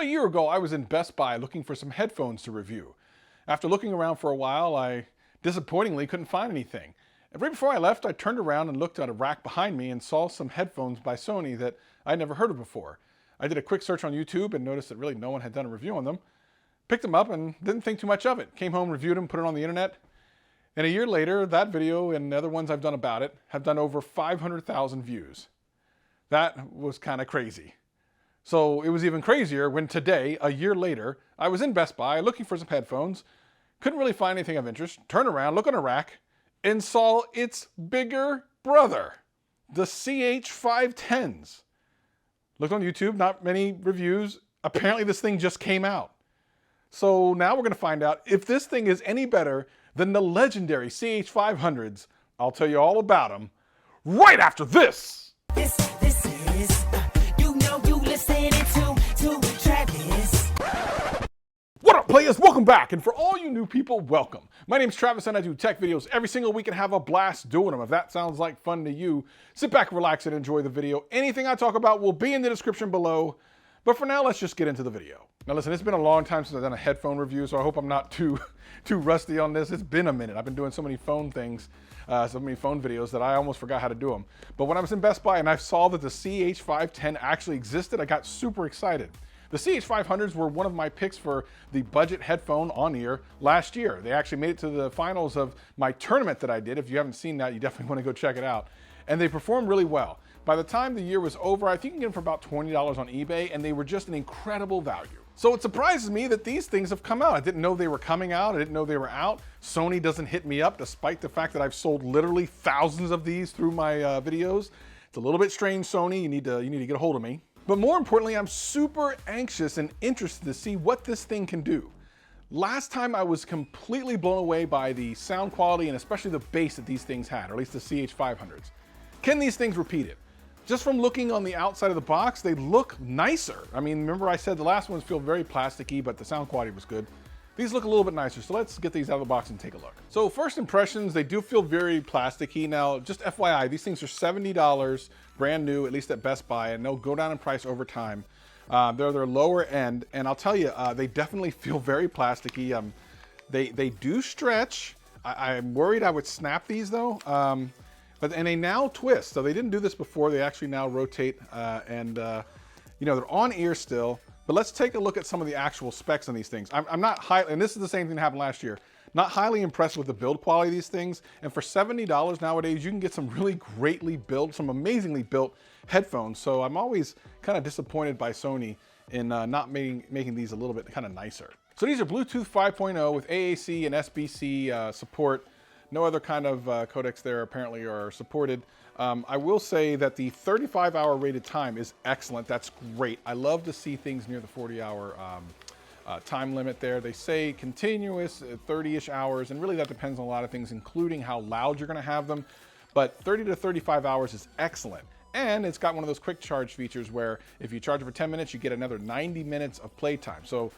a year ago, I was in Best Buy looking for some headphones to review. After looking around for a while, I disappointingly couldn't find anything. And right before I left, I turned around and looked at a rack behind me and saw some headphones by Sony that I'd never heard of before. I did a quick search on YouTube and noticed that really no one had done a review on them. Picked them up and didn't think too much of it. Came home, reviewed them, put it on the internet. And a year later, that video and the other ones I've done about it have done over 500,000 views. That was kind of crazy. So it was even crazier when today, a year later, I was in Best Buy looking for some headphones, couldn't really find anything of interest, turned around, looked on a rack, and saw its bigger brother, the CH510s. Looked on YouTube, not many reviews. Apparently this thing just came out. So now we're going to find out if this thing is any better than the legendary CH500s. I'll tell you all about them right after this. This is, you know you listening to Travis. What up, players? Welcome back. And for all you new people, welcome. My name's Travis and I do tech videos every single week and have a blast doing them. If that sounds like fun to you, sit back, relax, and enjoy the video. Anything I talk about will be in the description below. But for now, let's just get into the video. Now listen, it's been a long time since I've done a headphone review, so I hope I'm not too rusty on this. It's been a minute. I've been doing so many phone things, so many phone videos that I almost forgot how to do them. But when I was in Best Buy and I saw that the CH510 actually existed, I got super excited. The CH500s were one of my picks for the budget headphone on-ear last year. They actually made it to the finals of my tournament that I did. If you haven't seen that, you definitely want to go check it out. And they performed really well. By the time the year was over, I think you can get them for about $20 on eBay, and they were just an incredible value. So it surprises me that these things have come out. I didn't know they were coming out. I didn't know they were out. Sony doesn't hit me up, despite the fact that I've sold literally thousands of these through my videos. It's a little bit strange, Sony. You need to get a hold of me. But more importantly, I'm super anxious and interested to see what this thing can do. Last time I was completely blown away by the sound quality and especially the bass that these things had, or at least the CH500s. Can these things repeat it? Just from looking on the outside of the box, they look nicer. I mean, remember I said the last ones feel very plasticky, but the sound quality was good. These look a little bit nicer, so let's get these out of the box and take a look. So first impressions, they do feel very plasticky. Now, just FYI, these things are $70, brand new, at least at Best Buy, and they'll go down in price over time. They're their lower end, and I'll tell you, they definitely feel very plasticky. They do stretch. I'm worried I would snap these though. And they now twist, so they didn't do this before. They actually now rotate, and you know, they're on ear still. But let's take a look at some of the actual specs on these things. I'm not high, and this is the same thing that happened last year. Not highly impressed with the build quality of these things. And for $70 nowadays, you can get some really greatly built, some amazingly built headphones. So I'm always kind of disappointed by Sony in not making these a little bit kind of nicer. So these are Bluetooth 5.0 with AAC and SBC support. No other kind of codecs there apparently are supported. I will say that the 35-hour rated time is excellent. That's great. I love to see things near the 40-hour time limit there. They say continuous 30-ish hours, and really that depends on a lot of things, including how loud you're going to have them. But 30 to 35 hours is excellent. And it's got one of those quick charge features where if you charge it for 10 minutes, you get another 90 minutes of playtime. So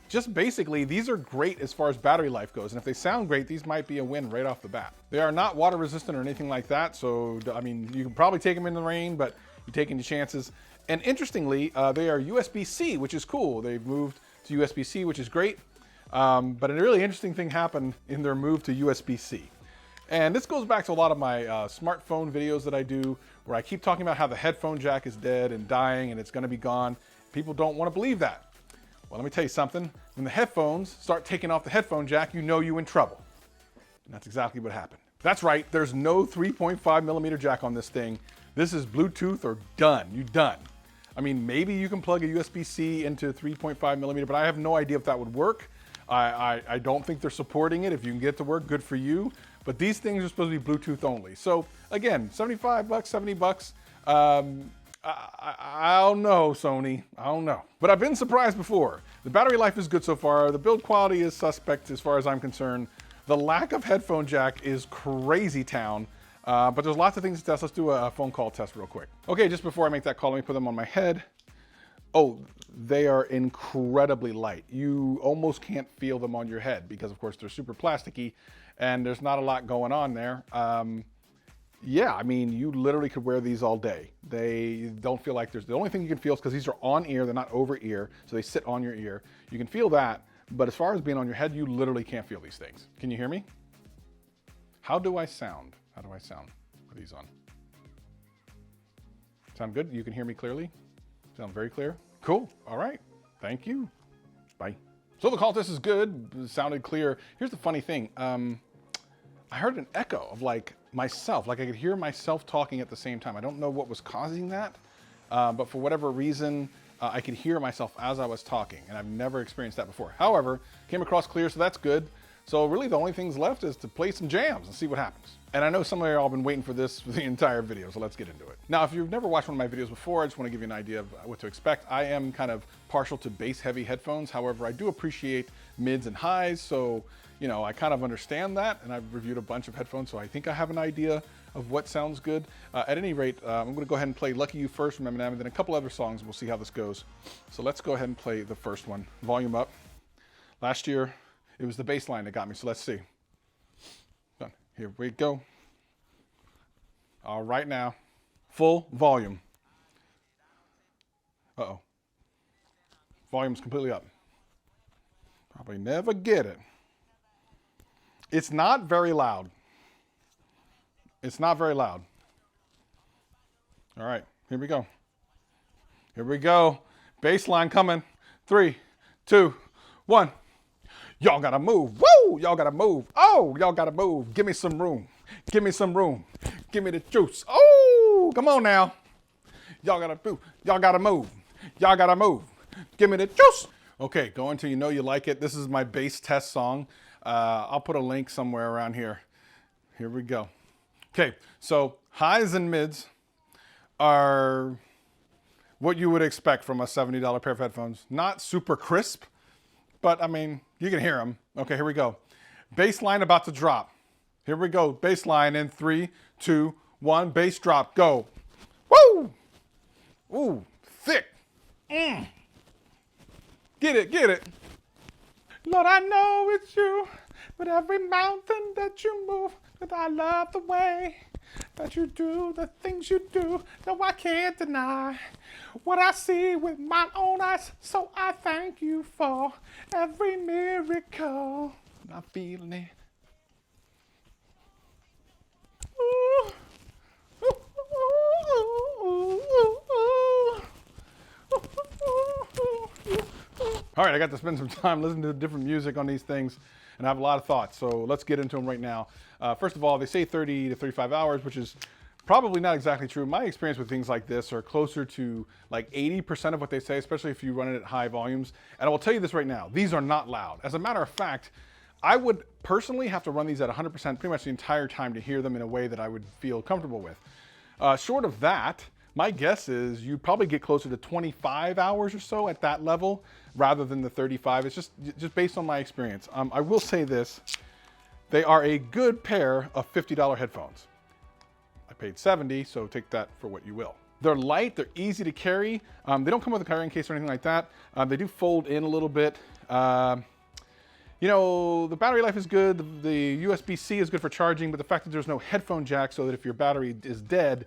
just basically, these are great as far as battery life goes. And if they sound great, these might be a win right off the bat. They are not water resistant or anything like that. So, I mean, you can probably take them in the rain, but you're taking the chances. And interestingly, they are USB-C, which is cool. They've moved to USB-C, which is great. But a really interesting thing happened in their move to USB-C. And this goes back to a lot of my smartphone videos that I do, where I keep talking about how the headphone jack is dead and dying and it's gonna be gone. People don't wanna believe that. Well, let me tell you something. When the headphones start taking off the headphone jack, you know you're in trouble. And that's exactly what happened. That's right, there's no 3.5 millimeter jack on this thing. This is Bluetooth or done, you're done. I mean, maybe you can plug a USB-C into 3.5 millimeter, but I have no idea if that would work. I don't think they're supporting it. If you can get it to work, good for you. But these things are supposed to be Bluetooth only. So again, 75 bucks, 70 bucks. I don't know, Sony. I don't know. But I've been surprised before. The battery life is good so far. The build quality is suspect as far as I'm concerned. The lack of headphone jack is crazy town. But there's lots of things to test. Let's do a phone call test real quick. Okay, just before I make that call, let me put them on my head. Oh, they are incredibly light. You almost can't feel them on your head because, of course, they're super plasticky and there's not a lot going on there. Yeah, I mean, you literally could wear these all day. They don't feel like the only thing you can feel is because these are on ear, they're not over ear, so they sit on your ear. You can feel that, but as far as being on your head, you literally can't feel these things. Can you hear me? How do I sound? How do I sound with these on? Sound good? You can hear me clearly? Sound very clear? Cool. All right. Thank you. Bye. So the call test is good. It sounded clear. Here's the funny thing. I heard an echo of like myself, like I could hear myself talking at the same time. I don't know what was causing that, but for whatever reason, I could hear myself as I was talking, and I've never experienced that before. However, came across clear, so that's good. So really the only things left is to play some jams and see what happens. And I know some of you all have been waiting for this for the entire video, so let's get into it. Now, if you've never watched one of my videos before, I just want to give you an idea of what to expect. I am kind of partial to bass heavy headphones. However, I do appreciate mids and highs, so you know, I kind of understand that, and I've reviewed a bunch of headphones, so I think I have an idea of what sounds good. At any rate, I'm gonna go ahead and play Lucky You first from Eminem, and then a couple other songs, we'll see how this goes. So let's go ahead and play the first one. Volume up. Last year, it was the bass line that got me, so let's see. Done. Here we go. All right now, full volume. Uh-oh. Volume's completely up. Probably never get it. It's not very loud. It's not very loud. All right, here we go. Here we go. Bass line coming. 3, 2, 1. Y'all gotta move. Woo! Y'all gotta move. Oh, y'all gotta move. Give me some room. Give me some room. Give me the juice. Oh, come on now. Y'all gotta move. Y'all gotta move. Y'all gotta move. Give me the juice. Okay, go until you know you like it. This is my bass test song. I'll put a link somewhere around here. Here we go. Okay, so highs and mids are what you would expect from a $70 pair of headphones. Not super crisp, but I mean, you can hear them. Okay, here we go. Bass line about to drop. Here we go. Bass line in 3, 2, 1. Bass drop. Go. Woo! Ooh, thick. Get it, get it. Lord, I know it's you, but every mountain that you move, that I love the way that you do the things you do. No, I can't deny what I see with my own eyes. So I thank you for every miracle. I'm feeling it. Ooh. All right, I got to spend some time listening to different music on these things, and I have a lot of thoughts, so let's get into them right now. First of all, they say 30 to 35 hours, which is probably not exactly true. My experience with things like this are closer to like 80% of what they say, especially if you run it at high volumes. And I will tell you this right now, these are not loud. As a matter of fact, I would personally have to run these at 100% pretty much the entire time to hear them in a way that I would feel comfortable with. Short of that, my guess is you'd probably get closer to 25 hours or so at that level rather than the 35. It's just based on my experience. I will say this, they are a good pair of $50 headphones. I paid $70, so take that for what you will. They're light, they're easy to carry. They don't come with a carrying case or anything like that. They do fold in a little bit. You know, the battery life is good. The USB-C is good for charging, but the fact that there's no headphone jack, so that if your battery is dead,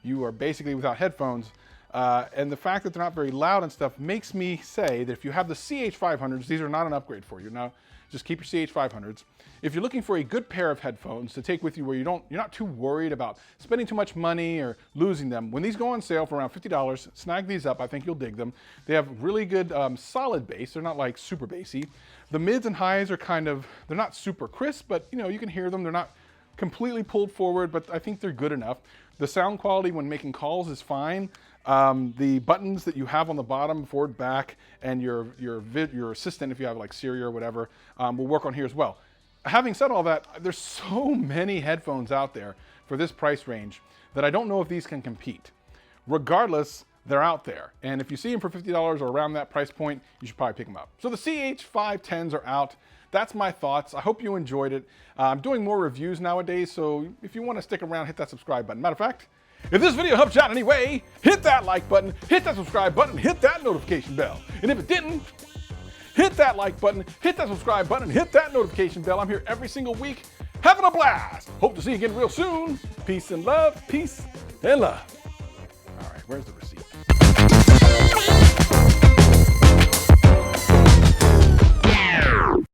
you are basically without headphones. And the fact that they're not very loud and stuff makes me say that if you have the CH500s, these are not an upgrade for you. Now, just keep your CH500s. If you're looking for a good pair of headphones to take with you where you're not too worried about spending too much money or losing them, when these go on sale for around $50, snag these up. I think you'll dig them. They have really good solid bass. They're not like super bassy. The mids and highs are kind of, they're not super crisp, but you know, you can hear them. They're not completely pulled forward, but I think they're good enough. The sound quality when making calls is fine. The buttons that you have on the bottom, forward, back, and your assistant, if you have like Siri or whatever, will work on here as well. Having said all that, there's so many headphones out there for this price range that I don't know if these can compete. Regardless, they're out there. And if you see them for $50 or around that price point, you should probably pick them up. So the CH510s are out. That's my thoughts. I hope you enjoyed it. I'm doing more reviews nowadays, so if you want to stick around, hit that subscribe button. Matter of fact, if this video helped you out in any way, hit that like button, hit that subscribe button, hit that notification bell. And if it didn't, hit that like button, hit that subscribe button, hit that notification bell. I'm here every single week having a blast. Hope to see you again real soon. Peace and love. Peace and love. All right, where's the receipt?